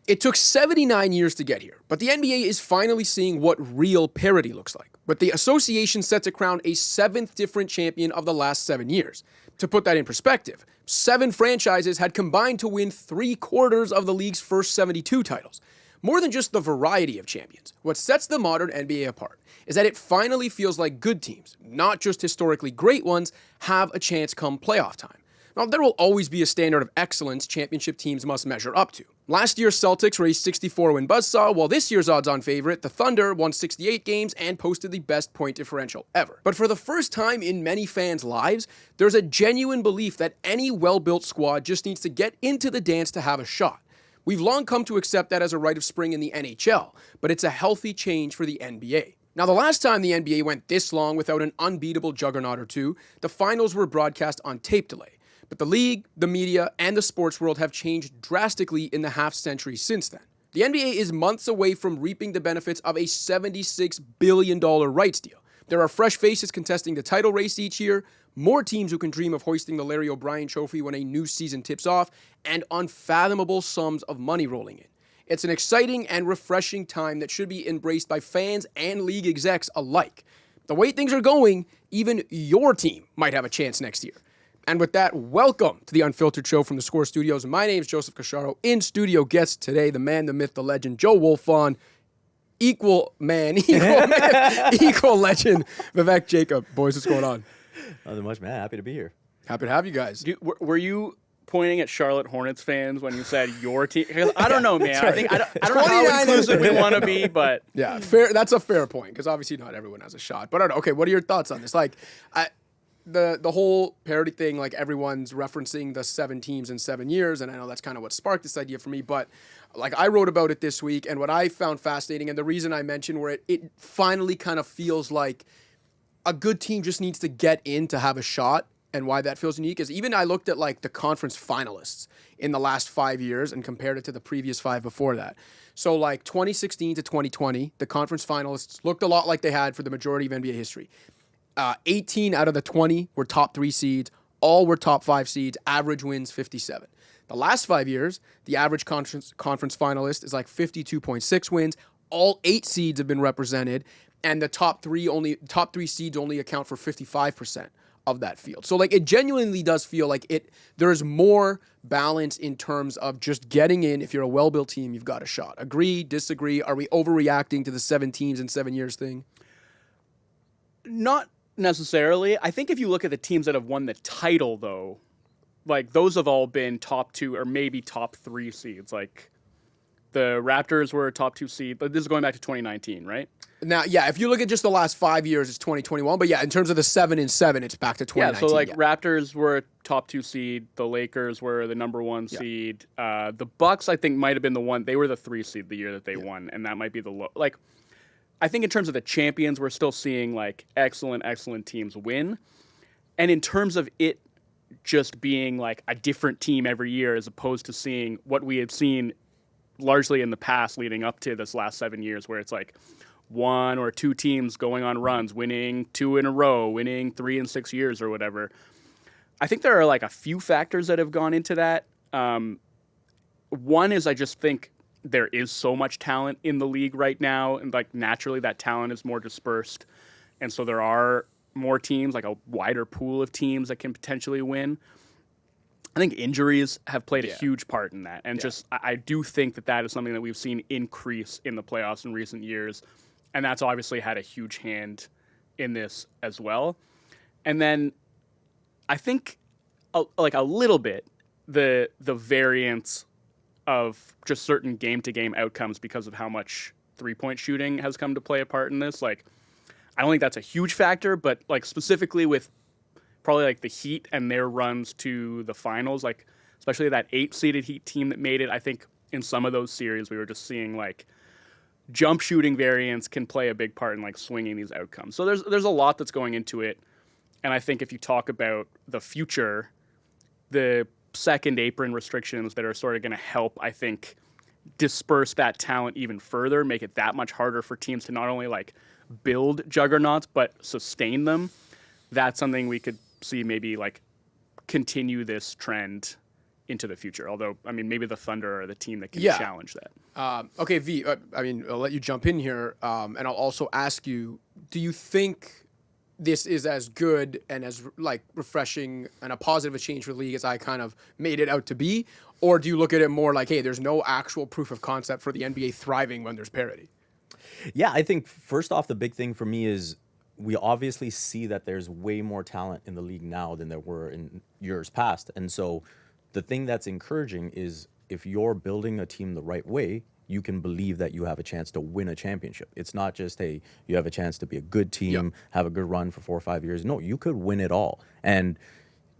It took 79 years to get here, but the NBA is finally seeing what real parity looks like. But the association set to crown a 7th different champion of the last 7 years. To put that in perspective, 7 franchises had combined to win 3/4 of the league's first 72 titles. More than just the variety of champions, what sets the modern NBA apart is that it finally feels like good teams, not just historically great ones, have a chance come playoff time. Now, there will always be a standard of excellence championship teams must measure up to. Last year's Celtics were a 64-win buzzsaw, while this year's odds-on favorite, the Thunder, won 68 games and posted the best point differential ever. But for the first time in many fans' lives, there's a genuine belief that any well-built squad just needs to get into the dance to have a shot. We've long come to accept that as a rite of spring in the NHL, but it's a healthy change for the NBA. Now, the last time the NBA went this long without an unbeatable juggernaut or two, the finals were broadcast on tape delay. But the league, the media, and the sports world have changed drastically in the half-century since then. The NBA is months away from reaping the benefits of a $76 billion rights deal. There are fresh faces contesting the title race each year, more teams who can dream of hoisting the Larry O'Brien Trophy when a new season tips off, and unfathomable sums of money rolling in. It's an exciting and refreshing time that should be embraced by fans and league execs alike. The way things are going, even your team might have a chance next year. And with that, welcome to the Unfiltered Show from the Score Studios. My name is Joseph Casciaro. In studio guest today, the man, the myth, the legend, Joe Wolfond. Equal legend, Vivek Jacob. Boys, what's going on? Nothing much, man. Happy to be here. Happy to have you guys. Were you pointing at Charlotte Hornets fans when you said your team? I don't know, man. Right. I don't know how inclusive we want to be, but yeah, fair. That's a fair point because obviously not everyone has a shot. But I don't know. Okay, what are your thoughts on this? Like, the whole parity thing, like everyone's referencing the 7 teams in 7 years, and I know that's kind of what sparked this idea for me, but like I wrote about it this week, and what I found fascinating, and the reason I mentioned where it finally kind of feels like a good team just needs to get in to have a shot, and why that feels unique is even I looked at like the conference finalists in the last 5 years and compared it to the previous 5 before that. So like 2016 to 2020, the conference finalists looked a lot like they had for the majority of NBA history. 18 out of the 20 were top 3 seeds. All were top 5 seeds. Average wins 57. The last 5 years, the average conference finalist is like 52.6 wins. All 8 seeds have been represented, and the top 3 seeds only account for 55% of that field. So like it genuinely does feel like there's more balance in terms of just getting in. If you're a well-built team, you've got a shot. Agree, disagree? Are we overreacting to the 7 teams in 7 years thing? not necessarily. I think if you look at the teams that have won the title, though, like those have all been top 2 or maybe top 3 seeds. Like the Raptors were a top 2 seed, but this is going back to 2019, right? Now, yeah, if you look at just the last 5 years, it's 2021. But yeah, in terms of the 7 and 7, it's back to 2019. Yeah, so like Raptors were a top 2 seed. The Lakers were the number 1 seed. The Bucks, I think, might have been the one. They were the 3 seed the year that they won, and that might be the low. Like, I think in terms of the champions, we're still seeing like excellent teams win. And in terms of it just being like a different team every year, as opposed to seeing what we had seen largely in the past leading up to this last 7 years, where it's like 1 or 2 teams going on runs, winning 2 in a row, winning 3 in 6 years or whatever. I think there are like a few factors that have gone into that. One is I just think there is so much talent in the league right now, and like naturally that talent is more dispersed. And so there are more teams, like a wider pool of teams that can potentially win. I think injuries have played a huge part in that. And just I do think that is something that we've seen increase in the playoffs in recent years. And that's obviously had a huge hand in this as well. And then I think like a little bit the variance of just certain game-to-game outcomes because of how much three-point shooting has come to play a part in this. Like, I don't think that's a huge factor, but like specifically with probably like the Heat and their runs to the finals, like especially that 8-seeded Heat team that made it, I think in some of those series we were just seeing like jump shooting variance can play a big part in like swinging these outcomes. So there's a lot that's going into it. And I think if you talk about the future, the second apron restrictions that are sort of going to help, I think, disperse that talent even further, make it that much harder for teams to not only like build juggernauts, but sustain them. That's something we could see maybe like continue this trend into the future. Although, I mean, maybe the Thunder are the team that can challenge that. Okay, V, I mean, I'll let you jump in here, and I'll also ask you, do you think this is as good and as like refreshing and a positive a change for the league as I kind of made it out to be? Or do you look at it more like, hey, there's no actual proof of concept for the NBA thriving when there's parity? Yeah, I think first off, the big thing for me is we obviously see that there's way more talent in the league now than there were in years past. And so the thing that's encouraging is if you're building a team the right way, you can believe that you have a chance to win a championship. It's not just, hey, you have a chance to be a good team, have a good run for 4 or 5 years. No, you could win it all. And,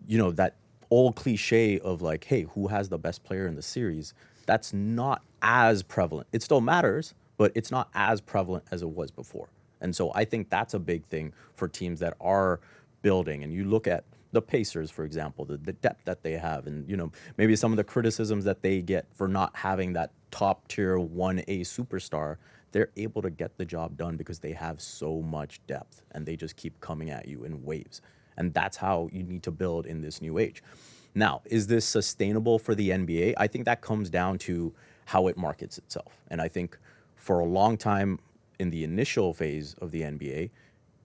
you know, that old cliche of like, hey, who has the best player in the series? That's not as prevalent. It still matters, but it's not as prevalent as it was before. And so I think that's a big thing for teams that are building. And you look at the Pacers, for example, the depth that they have, and, you know, maybe some of the criticisms that they get for not having that top tier 1A superstar, they're able to get the job done because they have so much depth and they just keep coming at you in waves. And that's how you need to build in this new age. Now, is this sustainable for the NBA? I think that comes down to how it markets itself. And I think for a long time in the initial phase of the NBA,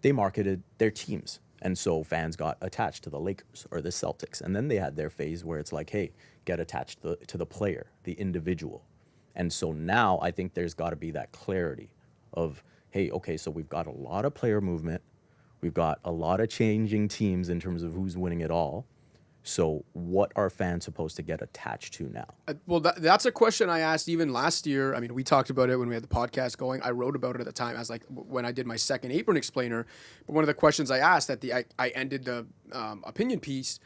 they marketed their teams. And so fans got attached to the Lakers or the Celtics. And then they had their phase where it's like, hey, get attached to the player, the individual. And so now I think there's got to be that clarity of, hey, okay, so we've got a lot of player movement. We've got a lot of changing teams in terms of who's winning it all. So what are fans supposed to get attached to now? Well, that's a question I asked even last year. I mean, we talked about it when we had the podcast going. I wrote about it at the time as like when I did my second Apron explainer. But one of the questions I asked I ended the opinion piece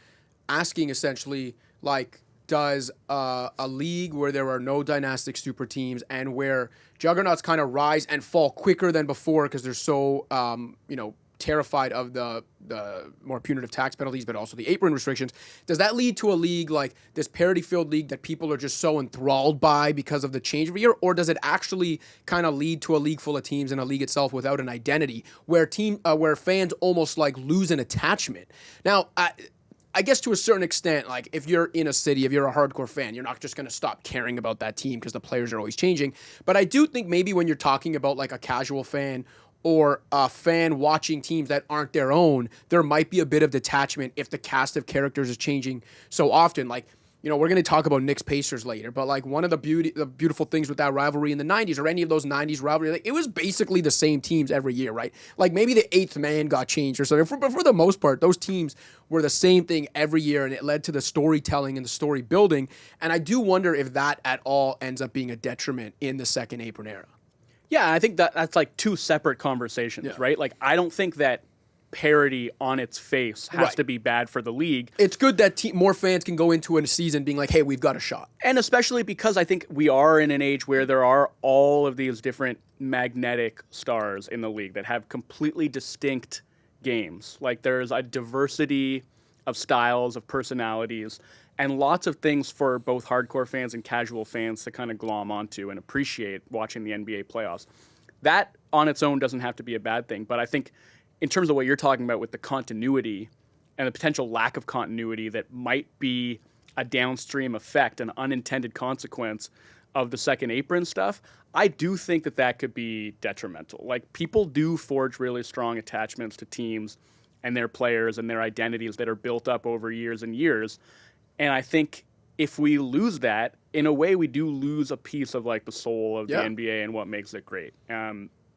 asking essentially like, does a league where there are no dynastic super teams and where juggernauts kind of rise and fall quicker than before because they're so, terrified of the more punitive tax penalties, but also the apron restrictions. Does that lead to a league like this parity-filled league that people are just so enthralled by because of the change of a year? Or does it actually kind of lead to a league full of teams and a league itself without an identity where where fans almost like lose an attachment? Now, I guess to a certain extent, like if you're in a city, if you're a hardcore fan, you're not just going to stop caring about that team because the players are always changing. But I do think maybe when you're talking about like a casual fan or a fan watching teams that aren't their own, there might be a bit of detachment if the cast of characters is changing so often. Like, you know, we're going to talk about Knicks Pacers later, but like one of the beautiful things with that rivalry in the 90s or any of those 90s rivalry, like, it was basically the same teams every year, right? Like maybe the eighth man got changed or something, but for the most part, those teams were the same thing every year, and it led to the storytelling and the story building. And I do wonder if that at all ends up being a detriment in the second Apron era. Yeah, I think that's like two separate conversations, right? Like, I don't think that parity on its face has to be bad for the league. It's good that more fans can go into a season being like, hey, we've got a shot. And especially because I think we are in an age where there are all of these different magnetic stars in the league that have completely distinct games. Like, there's a diversity of styles, of personalities, and lots of things for both hardcore fans and casual fans to kind of glom onto and appreciate watching the NBA playoffs. That on its own doesn't have to be a bad thing, but I think in terms of what you're talking about with the continuity and the potential lack of continuity that might be a downstream effect, an unintended consequence of the second Apron stuff, I do think that that could be detrimental. Like, people do forge really strong attachments to teams and their players and their identities that are built up over years and years. And I think if we lose that, in a way, we do lose a piece of like the soul of the NBA and what makes it great.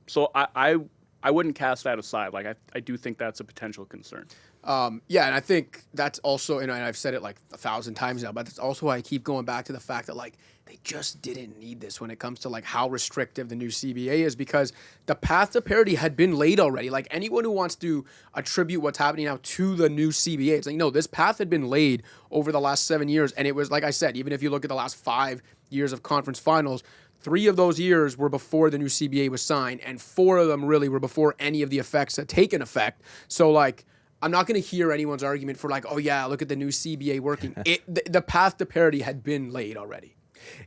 So I wouldn't cast that aside. Like, I do think that's a potential concern. Yeah, and I think that's also, and I've said it like 1,000 times now, but that's also why I keep going back to the fact that like they just didn't need this when it comes to like how restrictive the new CBA is, because the path to parity had been laid already. Like, anyone who wants to attribute what's happening now to the new CBA, it's like, no, this path had been laid over the last 7 years. And it was, like I said, even if you look at the last 5 years of conference finals, 3 of those years were before the new CBA was signed, and 4 of them really were before any of the effects had taken effect. So like, I'm not going to hear anyone's argument for like, oh yeah, look at the new CBA working. The path to parity had been laid already.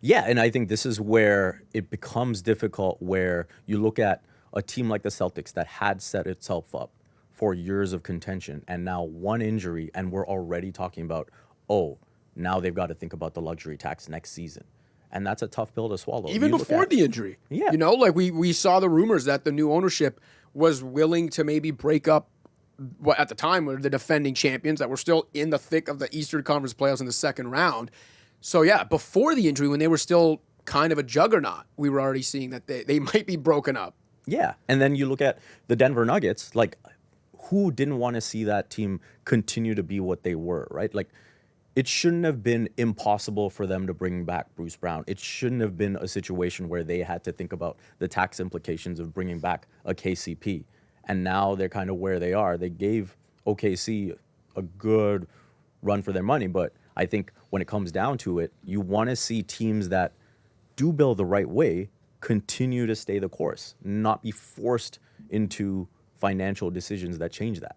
Yeah, and I think this is where it becomes difficult, where you look at a team like the Celtics that had set itself up for years of contention, and now one injury, and we're already talking about, oh, Now they've got to think about the luxury tax next season. And that's a tough pill to swallow. Even before the injury. Yeah. You know, like we saw the rumors that the new ownership was willing to maybe break up what at the time were the defending champions that were still in the thick of the Eastern Conference playoffs in the second round. So yeah, before the injury, when they were still kind of a juggernaut, we were already seeing that they might be broken up. Yeah. And then you look at the Denver Nuggets, like who didn't want to see that team continue to be what they were, right? Like it shouldn't have been impossible for them to bring back Bruce Brown. It shouldn't have been a situation where they had to think about the tax implications of bringing back a KCP. And now they're kind of where they are. They gave OKC a good run for their money, but I think when it comes down to it, you want to see teams that do build the right way continue to stay the course, not be forced into financial decisions that change that.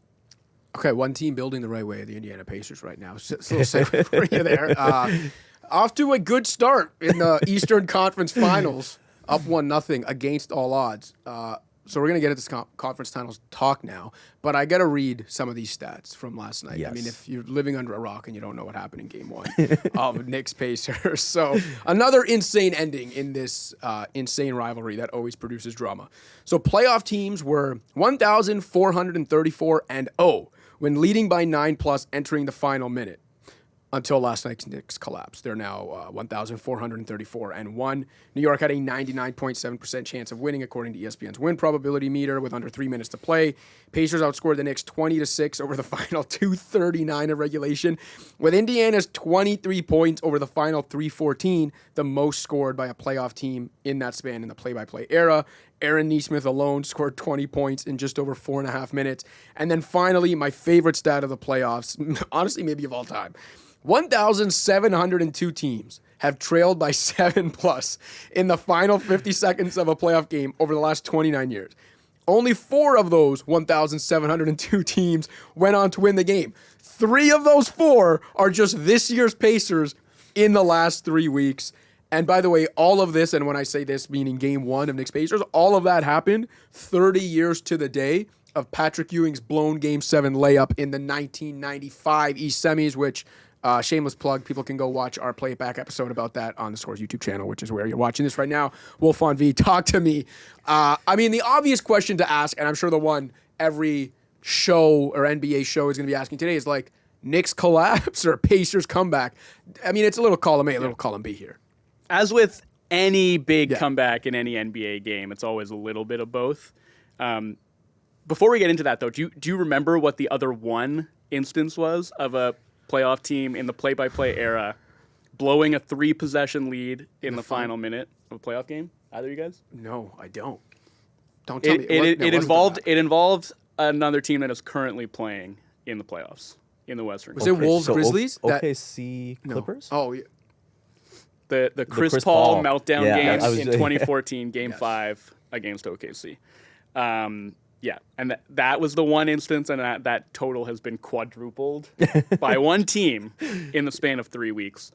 Okay, one team building the right way, the Indiana Pacers right now. So segue for you there. Off to a good start in the Eastern Conference Finals, up 1-0 against all odds. So we're going to get into this conference finals talk now, but I got to read some of these stats from last night. Yes. I mean, if you're living under a rock and you don't know what happened in Game 1 of Knicks Pacers. So another insane ending in this insane rivalry that always produces drama. So playoff teams were 1,434-0 when leading by 9+ entering the final minute. Until last night's Knicks collapse. They're now 1,434-1. New York had a 99.7% chance of winning, according to ESPN's win probability meter, with under 3 minutes to play. Pacers outscored the Knicks 20-6 over the final 2:39 of regulation, with Indiana's 23 points over the final 3:14, the most scored by a playoff team in that span in the play-by-play era. Aaron Nesmith alone scored 20 points in just over 4.5 minutes. And then finally, my favorite stat of the playoffs, honestly, maybe of all time, 1,702 teams have trailed by 7+ in the final 50 seconds of a playoff game over the last 29 years. Only 4 of those 1,702 teams went on to win the game. 3 of those 4 are just this year's Pacers in the last 3 weeks. And by the way, all of this, and when I say this, meaning Game 1 of Knicks Pacers, all of that happened 30 years to the day of Patrick Ewing's blown Game 7 layup in the 1995 East Semis, which... shameless plug. People can go watch our playback episode about that on the Scores YouTube channel, which is where you're watching this right now. Wolfond V, talk to me. I mean, the obvious question to ask, and I'm sure the one every show or NBA show is going to be asking today is like, Knicks collapse or Pacers comeback? I mean, it's a little column A, a little column B here. As with any big comeback in any NBA game, it's always a little bit of both. Before we get into that, though, do you remember what the other one instance was of a playoff team in the play-by-play era blowing a 3-possession lead in the final minute of a playoff game? Either of you guys? No, I don't. Don't tell me. It involved another team that is currently playing in the playoffs in the Western. Was it Wolves Grizzlies? OKC Clippers? No. Oh, yeah. The Chris Paul meltdown game in 2014, Game 5 against OKC. Yeah, and that was the one instance, and that total has been quadrupled by one team in the span of 3 weeks.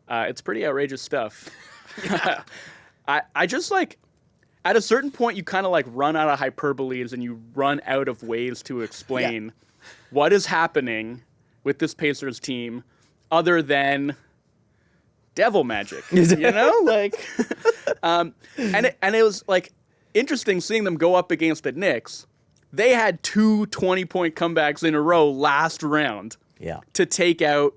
It's pretty outrageous stuff. I just like, at a certain point, you kind of like run out of hyperboles and you run out of ways to explain what is happening with this Pacers team other than devil magic, you know? Like, and it was like interesting seeing them go up against the Knicks. They had 2 20-point comebacks in a row last round to take out,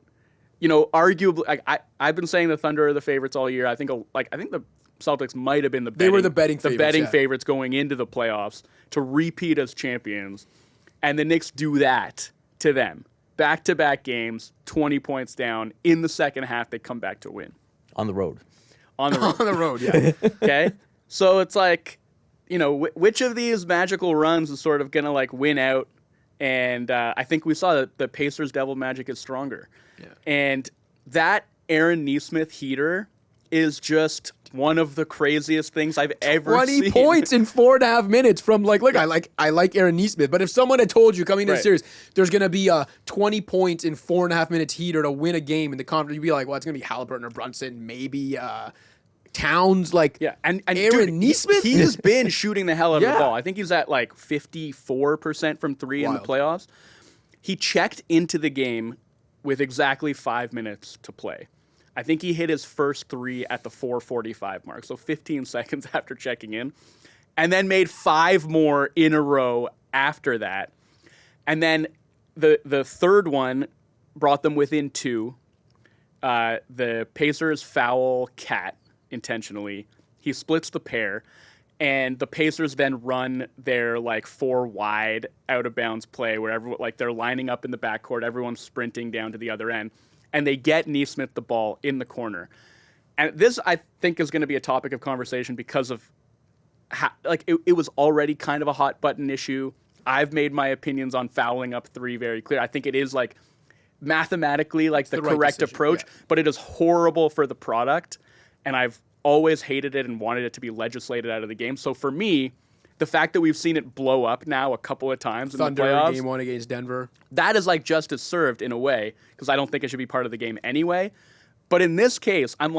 you know, arguably. Like, I've been saying the Thunder are the favorites all year. I think the Celtics might have been they were the betting favorites going into the playoffs to repeat as champions, and the Knicks do that to them. Back-to-back games, 20 points down. In the second half, they come back to win. On the road. On the road, yeah. Okay? So it's like, you know, which of these magical runs is sort of going to, like, win out? And I think we saw that the Pacers' devil magic is stronger. Yeah. And that Aaron Nesmith heater is just one of the craziest things I've ever seen. 20 points in 4.5 minutes from, like, look, I like Aaron Nesmith, but if someone had told you coming into the series, there's going to be a 20 points in 4.5 minutes heater to win a game in the conference, you'd be like, well, it's going to be Halliburton or Brunson, maybe Towns, like, and Aaron Nesmith? He has been shooting the hell out of the ball. I think he's at, like, 54% from 3 in the playoffs. He checked into the game with exactly 5 minutes to play. I think he hit his first three at the 4:45 mark, so 15 seconds after checking in, and then made 5 more in a row after that. And then the third one brought them within 2. The Pacers foul Cat intentionally. He splits the pair, and the Pacers then run their 4 wide out of bounds play where they're lining up in the backcourt, everyone's sprinting down to the other end, and they get Nesmith the ball in the corner. And this, I think, is going to be a topic of conversation because of how, it was already kind of a hot button issue. I've made my opinions on fouling up 3 very clear. I think it is mathematically the correct decision, approach, yeah. but it is horrible for the product, and I've always hated it and wanted it to be legislated out of the game. So for me, the fact that we've seen it blow up now a couple of times Thunder, in the playoffs, game 1 against Denver, that is justice served in a way, because I don't think it should be part of the game anyway. But in this case, I'm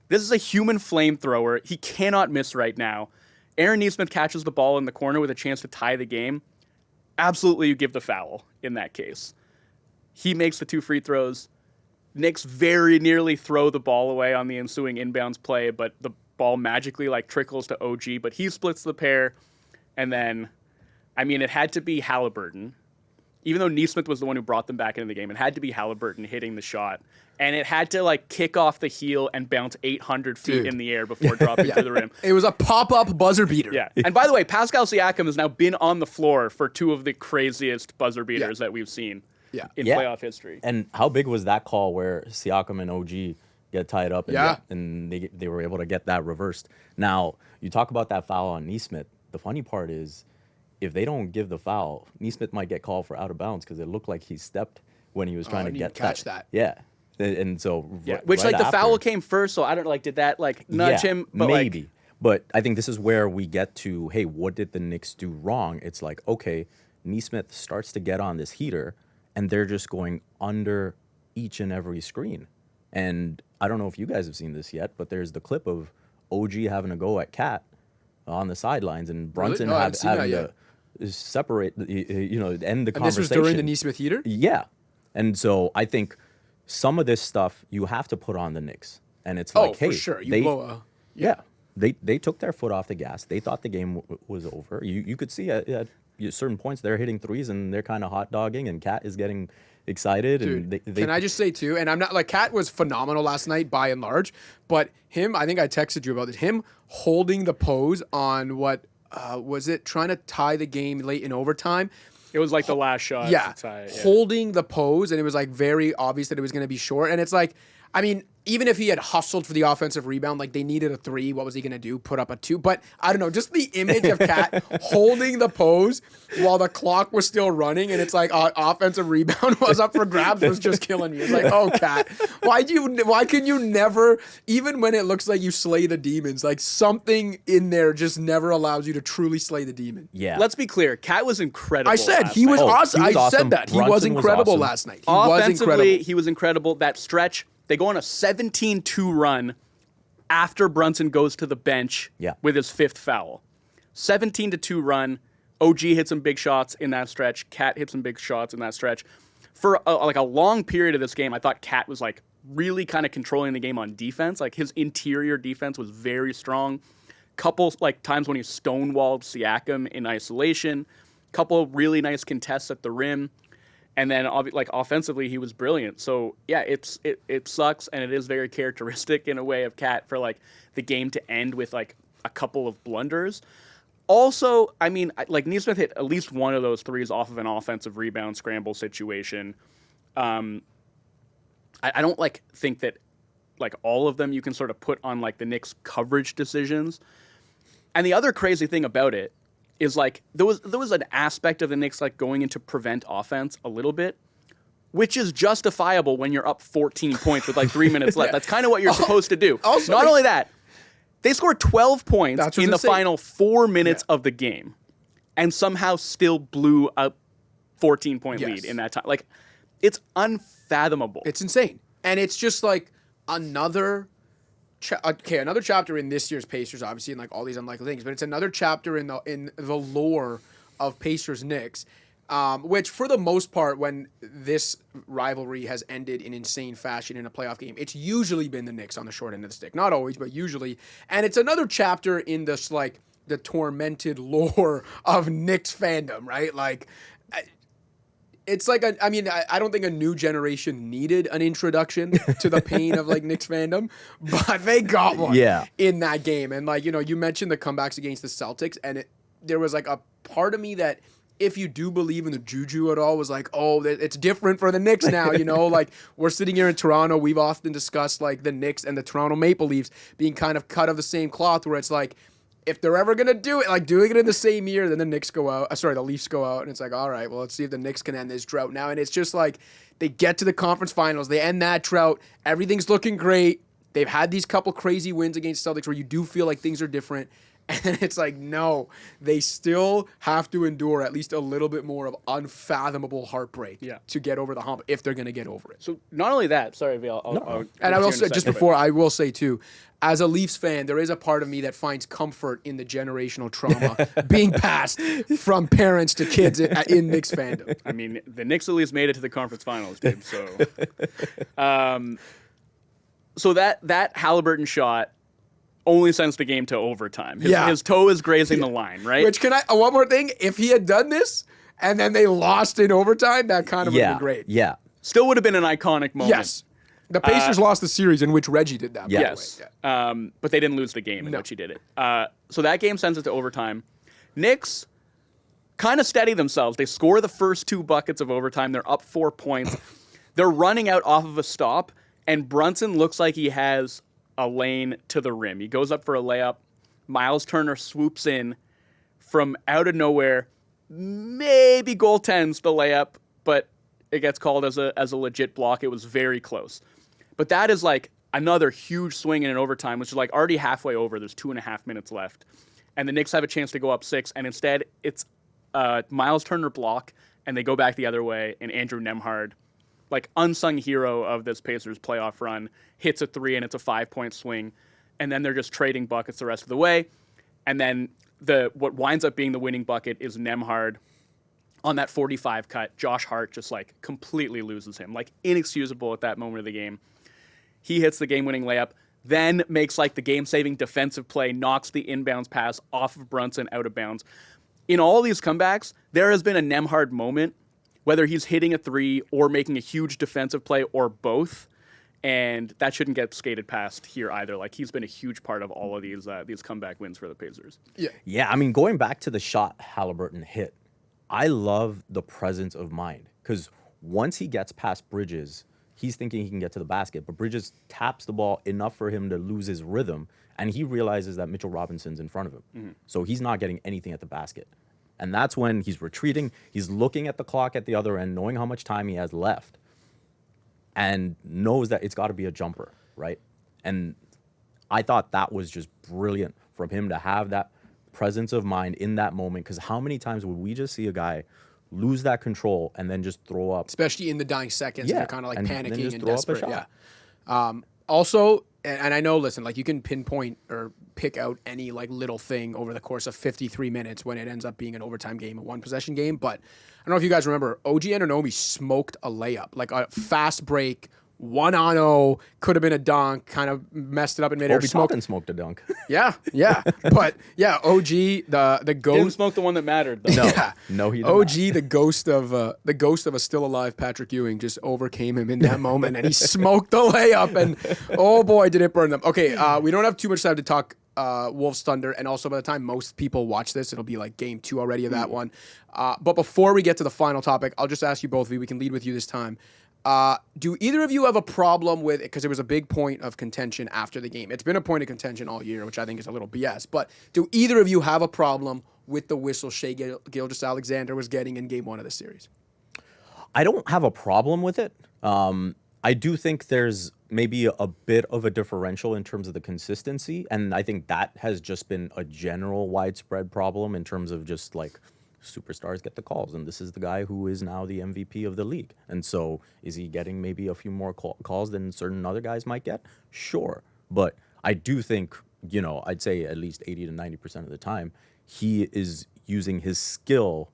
this is a human flamethrower. He cannot miss right now. Aaron Nesmith catches the ball in the corner with a chance to tie the game. Absolutely, you give the foul in that case. He makes the 2 free throws. Knicks very nearly throw the ball away on the ensuing inbounds play, but the ball magically trickles to OG, but he splits the pair. And then, it had to be Halliburton. Even though Nesmith was the one who brought them back into the game, it had to be Halliburton hitting the shot. And it had to kick off the heel and bounce 800 feet in the air before dropping to the rim. It was a pop-up buzzer beater. Yeah. And by the way, Pascal Siakam has now been on the floor for 2 of the craziest buzzer beaters that we've seen in playoff history. And how big was that call where Siakam and OG get tied up and they were able to get that reversed? Now, you talk about that foul on Nesmith. The funny part is, if they don't give the foul, Nesmith might get called for out of bounds because it looked like he stepped when he was trying to catch that. Yeah. And so, which right the after, foul came first, so I don't know, did that nudge him? But maybe. But I think this is where we get to, hey, what did the Knicks do wrong? It's okay, Nesmith starts to get on this heater, and they're just going under each and every screen. And I don't know if you guys have seen this yet, but there's the clip of OG having to go at Cat on the sidelines, and Brunson having to separate, end the conversation. This was during the Nesmith heater? Yeah. And so I think some of this stuff you have to put on the Knicks. And it's hey, for sure. They took their foot off the gas. They thought the game was over. You could see at certain points they're hitting threes and they're kind of hot dogging, and Cat is getting excited. Dude, and can I just say too, and I'm not Cat was phenomenal last night by and large, but him, I think I texted you about this, him holding the pose on what was it, trying to tie the game late in overtime. It was the last shot. Yeah, to tie, holding the pose, and it was very obvious that it was going to be short. And it's even if he had hustled for the offensive rebound, they needed a 3, what was he going to do? Put up a 2? But I don't know, just the image of Cat holding the pose while the clock was still running, and it's offensive rebound was up for grabs was just killing me. It's oh, Cat, why can you never, even when it looks like you slay the demons, something in there just never allows you to truly slay the demon. Yeah. Let's be clear, Cat was incredible. I said he was awesome. I said that. He was incredible last night. Offensively, he was incredible. That stretch, they go on a 17-2 run after Brunson goes to the bench with his 5th foul. 17-2 run. OG hit some big shots in that stretch. Cat hit some big shots in that stretch. For a long period of this game, I thought Cat was really kind of controlling the game on defense. His interior defense was very strong. Couple times when he stonewalled Siakam in isolation. Couple really nice contests at the rim. And then, offensively, he was brilliant. So, yeah, it sucks, and it is very characteristic in a way of Cat for, the game to end with, a couple of blunders. Also, Nesmith hit at least one of those threes off of an offensive rebound scramble situation. I don't, think that, all of them you can sort of put on, the Knicks' coverage decisions. And the other crazy thing about it is there was an aspect of the Knicks going into prevent offense a little bit, which is justifiable when you're up 14 points with 3 minutes left. That's kind of what you're supposed to do. Also, not only that, they scored 12 points in the final 4 minutes of the game, and somehow still blew a 14-point lead in that time. It's unfathomable. It's insane, and it's just another. Another chapter in this year's Pacers, obviously, and all these unlikely things, but it's another chapter in the lore of Pacers Knicks. Which, for the most part, when this rivalry has ended in insane fashion in a playoff game, it's usually been the Knicks on the short end of the stick. Not always, but usually. And it's another chapter in this, like, the tormented lore of Knicks fandom, right? Like, it's like, I don't think a new generation needed an introduction to the pain of, like, Knicks fandom, but they got one in that game. And, like, you mentioned the comebacks against the Celtics, and there was, like, a part of me that, if you do believe in the juju at all, was like, oh, it's different for the Knicks now, like, we're sitting here in Toronto, we've often discussed, like, the Knicks and the Toronto Maple Leafs being kind of cut of the same cloth, where it's like, if they're ever going to do it, like, doing it in the same year, then the Leafs go out, and it's like, all right, well, let's see if the Knicks can end this drought now. And it's just like, they get to the conference finals, they end that drought, everything's looking great, they've had these couple crazy wins against Celtics where you do feel like things are different. And it's like, no, they still have to endure at least a little bit more of unfathomable heartbreak to get over the hump, if they're going to get over it. So not only that, sorry, I'll and I will say, just before, I will say too, as a Leafs fan, there is a part of me that finds comfort in the generational trauma being passed from parents to kids in Knicks fandom. I mean, the Knicks at least made it to the conference finals, dude. So, so that Haliburton shot only sends the game to overtime. His toe is grazing the line, right? Which, one more thing, if he had done this and then they lost in overtime, that kind of would have been great. Yeah. Still would have been an iconic moment. Yes. The Pacers lost the series in which Reggie did that. Yes. But they didn't lose the game in which he did it. So that game sends it to overtime. Knicks kind of steady themselves. They score the first 2 buckets of overtime. They're up 4 points. They're running out off of a stop, and Brunson looks like he has a lane to the rim. He goes up for a layup. Miles Turner swoops in from out of nowhere. Maybe goaltends the layup, but it gets called as a legit block. It was very close. But that is like another huge swing in an overtime, which is like already halfway over. There's 2.5 minutes left. And the Knicks have a chance to go up 6, and instead it's Miles Turner block, and they go back the other way, and Andrew Nembhard, like unsung hero of this Pacers playoff run, hits a 3, and it's a 5-point swing. And then they're just trading buckets the rest of the way. And then what winds up being the winning bucket is Nembhard on that 45 cut. Josh Hart just like completely loses him, like inexcusable at that moment of the game. He hits the game-winning layup, then makes like the game-saving defensive play, knocks the inbounds pass off of Brunson out of bounds. In all these comebacks, there has been a Nembhard moment, whether he's hitting a 3 or making a huge defensive play or both, and that shouldn't get skated past here either. Like, he's been a huge part of all of these comeback wins for the Pacers. Yeah, I mean, going back to the shot Haliburton hit, I love the presence of mind, because once he gets past Bridges, he's thinking he can get to the basket, but Bridges taps the ball enough for him to lose his rhythm, and he realizes that Mitchell Robinson's in front of him. Mm-hmm. So he's not getting anything at the basket. And that's when he's retreating. He's looking at the clock at the other end, knowing how much time he has left, and knows that it's got to be a jumper, right? And I thought that was just brilliant from him to have that presence of mind in that moment, because how many times would we just see a guy lose that control and then just throw up? Especially in the dying seconds, they're kind of like panicking and desperate. Yeah. Also, and I know, listen, like, you can pinpoint or pick out any like little thing over the course of 53 minutes when it ends up being an overtime game, a 1-possession game. But I don't know if you guys remember, OG Anunoby smoked a layup, like a fast break, 1-on-0, could have been a dunk, kind of messed it up in midair. Obi Toppin smoked a dunk. Yeah. But yeah, OG, the ghost. Didn't smoke the one that mattered, though. No, he did OG, not. the ghost of a still alive Patrick Ewing just overcame him in that moment, and he smoked the layup, and oh boy, did it burn them. Okay, we don't have too much time to talk Wolves Thunder, and also by the time most people watch this, it'll be like game 2 already of that one. But before we get to the final topic, I'll just ask you both of you, we can lead with you this time. Do either of you have a problem with it? Because it was a big point of contention after the game. It's been a point of contention all year, which I think is a little BS. But do either of you have a problem with the whistle Shai Gilgeous-Alexander was getting in game 1 of the series? I don't have a problem with it. I do think there's maybe a bit of a differential in terms of the consistency. And I think that has just been a general widespread problem in terms of just like superstars get the calls, and this is the guy who is now the MVP of the league. And so is he getting maybe a few more calls than certain other guys might get? Sure. But I do think, I'd say at least 80 to 90% of the time, he is using his skill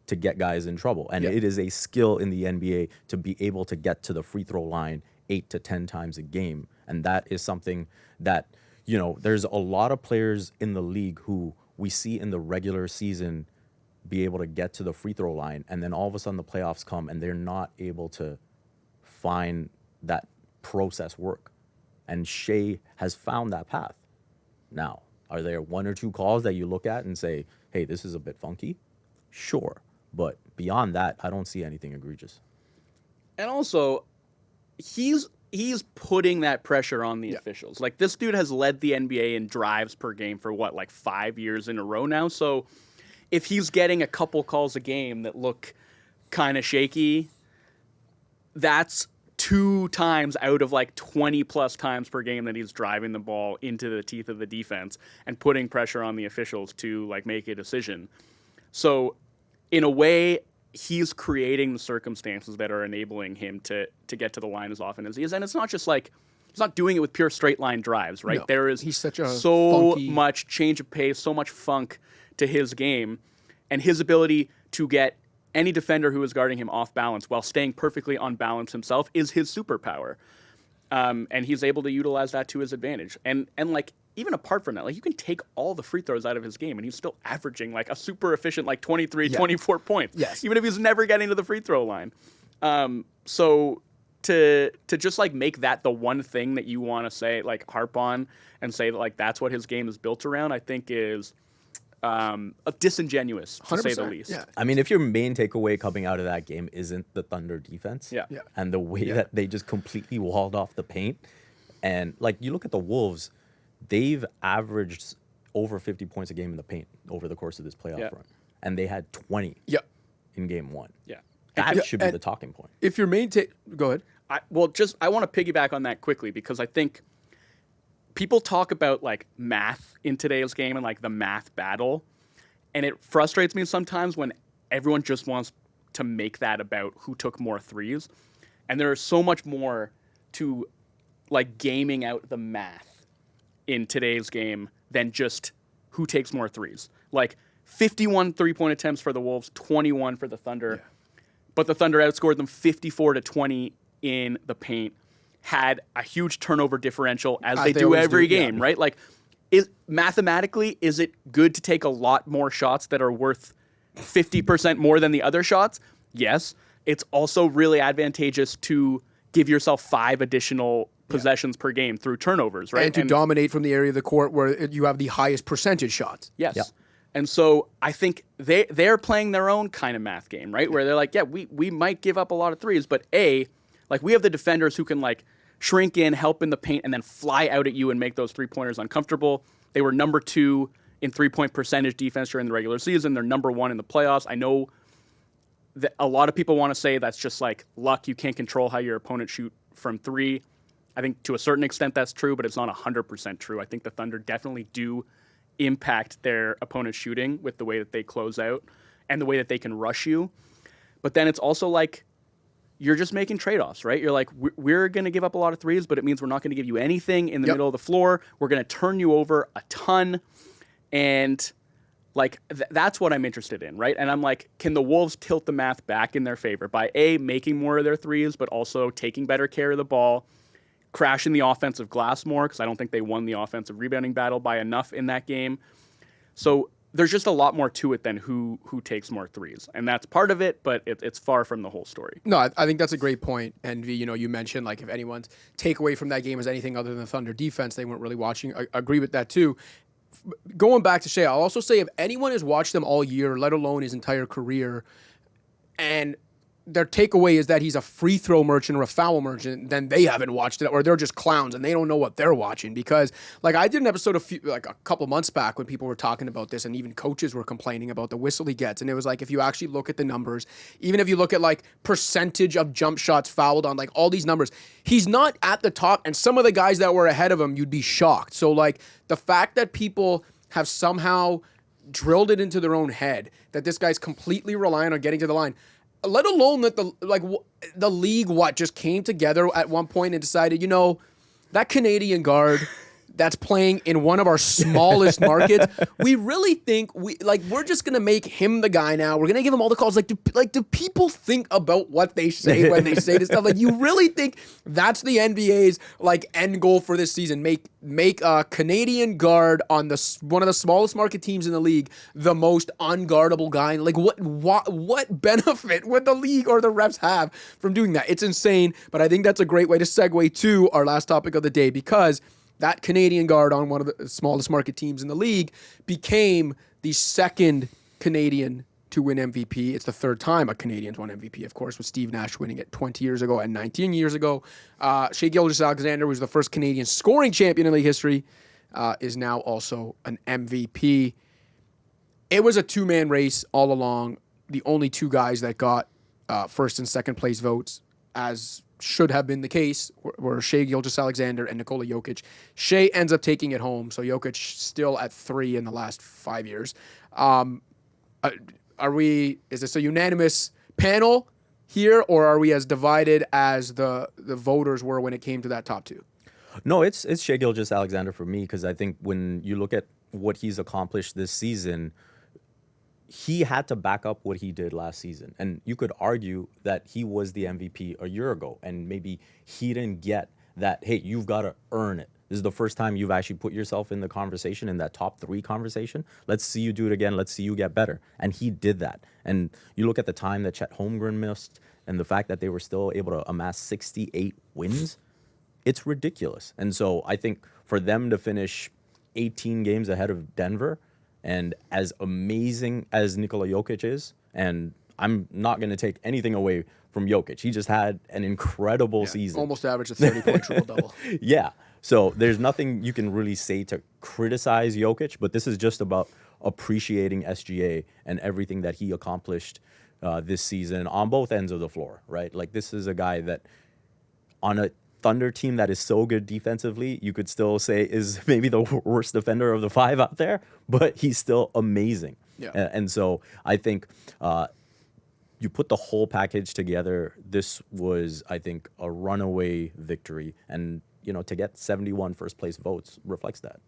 to get guys in trouble. And it is a skill in the NBA to be able to get to the free throw line 8 to 10 times a game. And that is something that, you know, there's a lot of players in the league who we see in the regular season be able to get to the free throw line, and then all of a sudden the playoffs come and they're not able to find that process work. And Shai has found that path. Now, are there one or two calls that you look at and say, hey, this is a bit funky? Sure. But beyond that, I don't see anything egregious. And also, he's putting that pressure on the officials. Like, this dude has led the NBA in drives per game for what, like 5 years in a row now? So if he's getting a couple calls a game that look kind of shaky, that's 2 times out of like 20 plus times per game that he's driving the ball into the teeth of the defense and putting pressure on the officials to like make a decision. So in a way, he's creating the circumstances that are enabling him to get to the line as often as he is. And it's not just like, he's not doing it with pure straight line drives, right? No, there is he's such a so funky... much change of pace, so much funk to his game, and his ability to get any defender who is guarding him off balance while staying perfectly on balance himself is his superpower. And he's able to utilize that to his advantage. And like, even apart from that, like, you can take all the free throws out of his game and he's still averaging like a super efficient, like 23, 24 points. Yes. Even if he's never getting to the free throw line. So to just like make that the one thing that you want to say, like harp on and say that like that's what his game is built around, I think is disingenuous, to say the least. Yeah. I mean, if your main takeaway coming out of that game isn't the Thunder defense and the way that they just completely walled off the paint, and like you look at the Wolves, they've averaged over 50 points a game in the paint over the course of this playoff run, and they had 20 in game 1. Yeah. That should be the talking point. If your main go ahead. I want to piggyback on that quickly because I think people talk about like math in today's game and like the math battle, and it frustrates me sometimes when everyone just wants to make that about who took more threes, and there's so much more to like gaming out the math in today's game than just who takes more threes. Like 51 3-point attempts for the Wolves, 21 for the Thunder, but the Thunder outscored them 54-20 in the paint. Had a huge turnover differential as they do every game, right? Like, mathematically, is it good to take a lot more shots that are worth 50% more than the other shots? Yes. It's also really advantageous to give yourself 5 additional possessions per game through turnovers, right? And to dominate from the area of the court where you have the highest percentage shots. Yes. Yep. And so I think they're playing their own kind of math game, right? Where they're like, yeah, we might give up a lot of threes, but like we have the defenders who can like shrink in, help in the paint, and then fly out at you and make those 3-pointers uncomfortable. They were number 2 in 3-point percentage defense during the regular season. They're number 1 in the playoffs. I know that a lot of people want to say that's just like luck. You can't control how your opponent shoot from 3. I think to a certain extent that's true, but it's not 100% true. I think the Thunder definitely do impact their opponent's shooting with the way that they close out and the way that they can rush you. But then it's also like you're just making trade-offs, right? You're like, we're going to give up a lot of threes, but it means we're not going to give you anything in the middle of the floor. We're going to turn you over a ton. And like, that's what I'm interested in, right? And I'm like, can the Wolves tilt the math back in their favor by making more of their threes, but also taking better care of the ball, crashing the offensive glass more, because I don't think they won the offensive rebounding battle by enough in that game. So there's just a lot more to it than who takes more threes. And that's part of it, but it's far from the whole story. No, I think that's a great point. And, you know, you mentioned, like, if anyone's takeaway from that game is anything other than the Thunder defense, they weren't really watching. I agree with that, too. Going back to Shai, I'll also say if anyone has watched them all year, let alone his entire career, and their takeaway is that he's a free throw merchant or a foul merchant, then they haven't watched it, or they're just clowns and they don't know what they're watching. Because, like, I did an episode a couple months back when people were talking about this, and even coaches were complaining about the whistle he gets. And it was like, if you actually look at the numbers, even if you look at like percentage of jump shots fouled on, like all these numbers, he's not at the top. And some of the guys that were ahead of him, you'd be shocked. So, like, the fact that people have somehow drilled it into their own head that this guy's completely reliant on getting to the line, let alone that the league just came together at one point and decided, you know, that Canadian guard, that's playing in one of our smallest markets, we really think we're just gonna make him the guy now. We're gonna give him all the calls. Do people think about what they say when they say this stuff? Like, you really think that's the NBA's end goal for this season? Make a Canadian guard on one of the smallest market teams in the league the most unguardable guy? Like, what benefit would the league or the refs have from doing that? It's insane. But I think that's a great way to segue to our last topic of the day, because that Canadian guard on one of the smallest market teams in the league became the second Canadian to win MVP. It's the third time a Canadian's won MVP, of course, with Steve Nash winning it 20 years ago and 19 years ago. Shai Gilgeous-Alexander was the first Canadian scoring champion in league history, is now also an MVP. It was a two-man race all along. The only two guys that got first and second place votes, as should have been the case, were Shai Gilgeous-Alexander and Nikola Jokic. Shai ends up taking it home, so Jokic still at 3 in the last 5 years. Is this a unanimous panel here, or are we as divided as the voters were when it came to that top two? No, it's Shai Gilgeous-Alexander for me, because I think when you look at what he's accomplished this season, he had to back up what he did last season. And you could argue that he was the MVP a year ago, and maybe he didn't get that, hey, you've got to earn it. This is the first time you've actually put yourself in the conversation, in that top 3 conversation. Let's see you do it again. Let's see you get better. And he did that. And you look at the time that Chet Holmgren missed and the fact that they were still able to amass 68 wins, it's ridiculous. And so I think for them to finish 18 games ahead of Denver, and as amazing as Nikola Jokic is, and I'm not going to take anything away from Jokic. He just had an incredible season. Almost averaged a 30-point triple-double. Yeah. So there's nothing you can really say to criticize Jokic, but this is just about appreciating SGA and everything that he accomplished this season on both ends of the floor, right? Like, this is a guy that on a Thunder team that is so good defensively, you could still say is maybe the worst defender of the 5 out there, but he's still amazing. Yeah. And so I think you put the whole package together, this was, I think, a runaway victory. And, to get 71 first-place votes reflects that.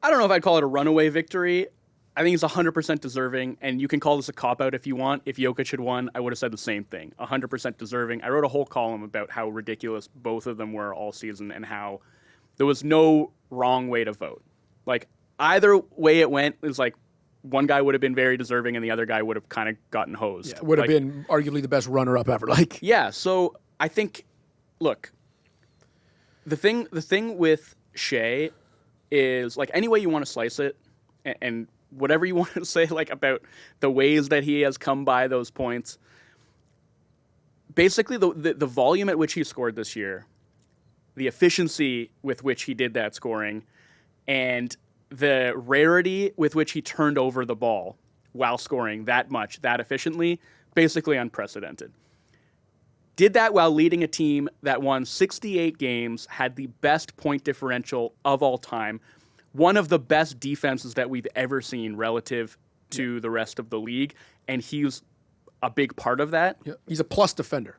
I don't know if I'd call it a runaway victory. I think he's 100% deserving, and you can call this a cop-out if you want. If Jokic had won, I would have said the same thing. 100% deserving. I wrote a whole column about how ridiculous both of them were all season and how there was no wrong way to vote. Like, either way it went, it was like one guy would have been very deserving and the other guy would have kind of gotten hosed. Yeah, would have been arguably the best runner-up ever. Yeah, so I think, look, the thing with Shai is, any way you want to slice it, and whatever you want to say about the ways that he has come by those points, basically the volume at which he scored this year, the efficiency with which he did that scoring, and the rarity with which he turned over the ball while scoring that much, that efficiently, basically unprecedented. Did that while leading a team that won 68 games, had the best point differential of all time, one of the best defenses that we've ever seen relative to the rest of the league, and he's a big part of that. Yeah. He's a plus defender.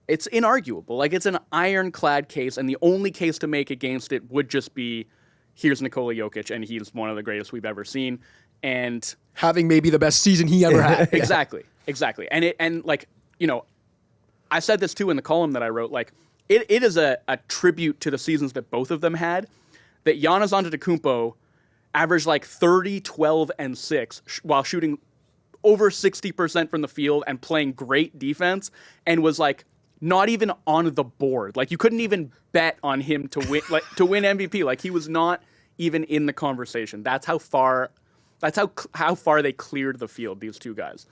It's inarguable. It's an ironclad case, and the only case to make against it would just be, here's Nikola Jokic, and he's one of the greatest we've ever seen. And having maybe the best season he ever had. Exactly. I said this too in the column that I wrote, it is a tribute to the seasons that both of them had, that Giannis Antetokounmpo averaged 30, 12, and 6 while shooting over 60% from the field and playing great defense, and was not even on the board. You couldn't even bet on him to win to win MVP. He was not even in the conversation. That's how far they cleared the field, these two guys.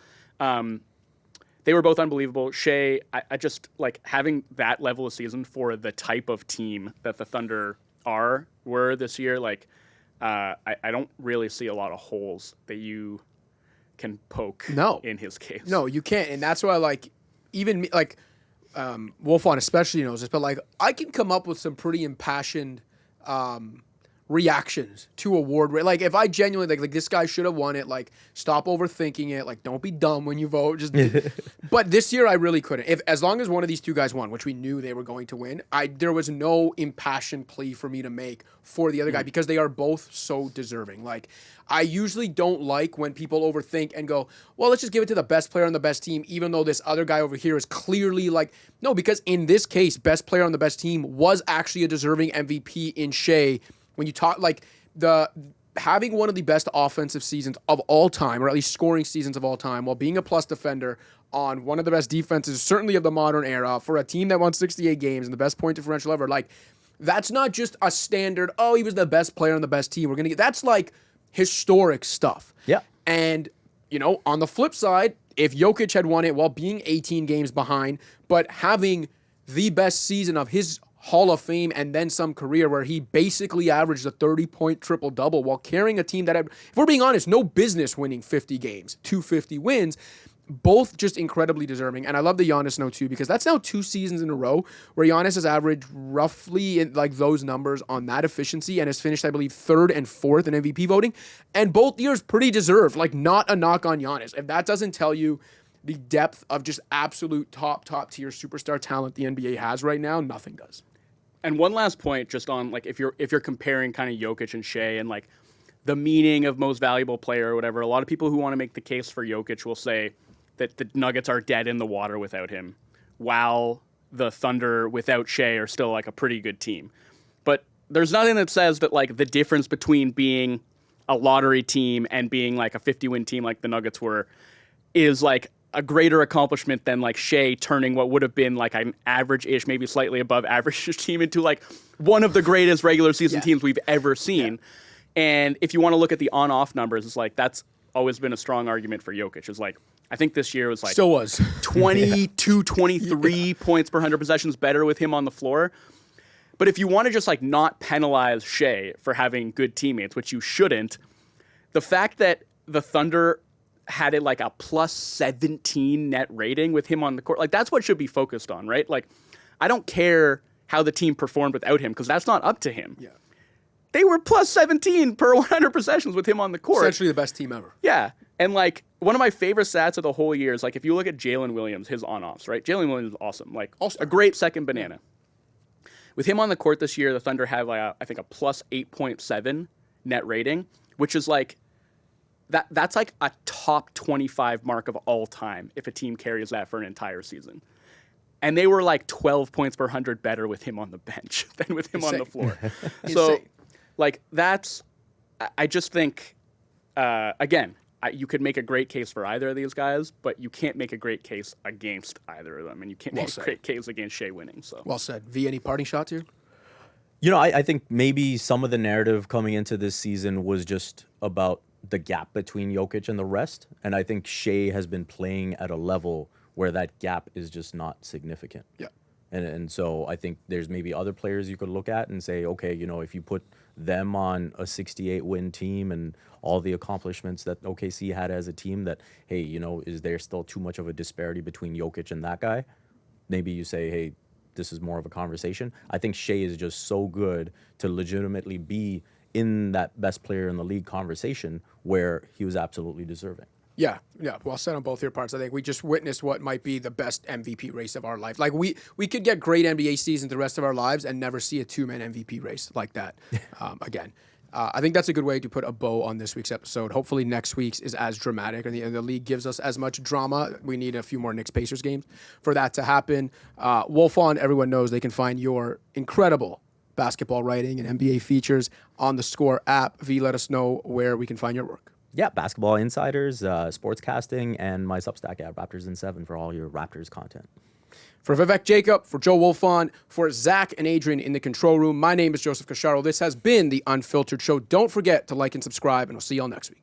They were both unbelievable. Shai, I just having that level of season for the type of team that the Thunder were this year. I don't really see a lot of holes that you can poke in his case. No, you can't. And that's why even me, Wolfond especially knows this, but I can come up with some pretty impassioned reactions to award. Like, if I genuinely, like this guy should have won it, like, stop overthinking it. Like, don't be dumb when you vote. Just But this year, I really couldn't. As long as one of these two guys won, which we knew they were going to win, there was no impassioned plea for me to make for the other guy because they are both so deserving. Like, I usually don't like when people overthink and go, well, let's just give it to the best player on the best team, even though this other guy over here is clearly like, no, because in this case, best player on the best team was actually a deserving MVP in Shai. When you talk, like, having one of the best offensive seasons of all time, or at least scoring seasons of all time, while being a plus defender on one of the best defenses, certainly of the modern era, for a team that won 68 games and the best point differential ever, like, that's not just a standard, oh, he was the best player on the best team. That's like historic stuff. Yeah. And, on the flip side, if Jokic had won it while being 18 games behind, but having the best season of his Hall of Fame and then some career where he basically averaged a 30-point triple-double while carrying a team that had, if we're being honest, no business winning 50 games, 250 wins, both just incredibly deserving. And I love the Giannis note too, because that's now 2 seasons in a row where Giannis has averaged roughly in like those numbers on that efficiency and has finished, I believe, 3rd and 4th in MVP voting. And both years pretty deserved, like not a knock on Giannis. If that doesn't tell you the depth of just absolute top tier superstar talent the NBA has right now, nothing does. And one last point, just on like if you're comparing kind of Jokic and Shai and like the meaning of most valuable player or whatever, a lot of people who want to make the case for Jokic will say that the Nuggets are dead in the water without him, while the Thunder without Shai are still like a pretty good team. But there's nothing that says that like the difference between being a lottery team and being like a 50-win team like the Nuggets were is like a greater accomplishment than like Shai turning what would have been like an average-ish, maybe slightly above average team into like one of the greatest regular season teams we've ever seen. Yeah. And if you want to look at the on-off numbers, it's like that's always been a strong argument for Jokic. It's like, I think this year was like 22, 23 points per 100 possessions better with him on the floor. But if you want to just like not penalize Shai for having good teammates, which you shouldn't, the fact that the Thunder had it like a plus 17 net rating with him on the court. Like, that's what should be focused on, right? Like, I don't care how the team performed without him because that's not up to him. Yeah. They were plus 17 per 100 possessions with him on the court. Essentially the best team ever. Yeah. And, like, one of my favorite stats of the whole year is, like, if you look at Jalen Williams, his on-offs, right? Jalen Williams is awesome. Like, a great second banana. Yeah. With him on the court this year, the Thunder have, like, I think, a plus 8.7 net rating, which is, like, that's like a top 25 mark of all time if a team carries that for an entire season. And they were like 12 points per 100 better with him on the bench than with him on the floor. So, like, I just think, again, you could make a great case for either of these guys, but you can't make a great case against either of them. And you can't make a great case against Shai winning. So well said. V, any parting shots here? I think maybe some of the narrative coming into this season was just about the gap between Jokic and the rest. And I think Shai has been playing at a level where that gap is just not significant. Yeah. And so I think there's maybe other players you could look at and say, okay, if you put them on a 68-win team and all the accomplishments that OKC had as a team, that, hey, is there still too much of a disparity between Jokic and that guy? Maybe you say, hey, this is more of a conversation. I think Shai is just so good to legitimately be in that best player in the league conversation where he was absolutely deserving. Yeah, well said on both your parts. I think we just witnessed what might be the best MVP race of our life. Like, we could get great NBA seasons the rest of our lives and never see a 2-man MVP race like that again. I think that's a good way to put a bow on this week's episode. Hopefully next week's is as dramatic and the league gives us as much drama. We need a few more Knicks-Pacers games for that to happen. Wolfond, everyone knows they can find your incredible basketball writing and NBA features on the Score app. V, let us know where we can find your work. Yeah, Basketball Insiders, sportscasting, and my Substack at Raptors in 7 for all your Raptors content. For Vivek Jacob, for Joe Wolfond, for Zach and Adrian in the control room, my name is Joseph Casciaro. This has been The Unfiltered Show. Don't forget to like and subscribe, and I'll see y'all next week.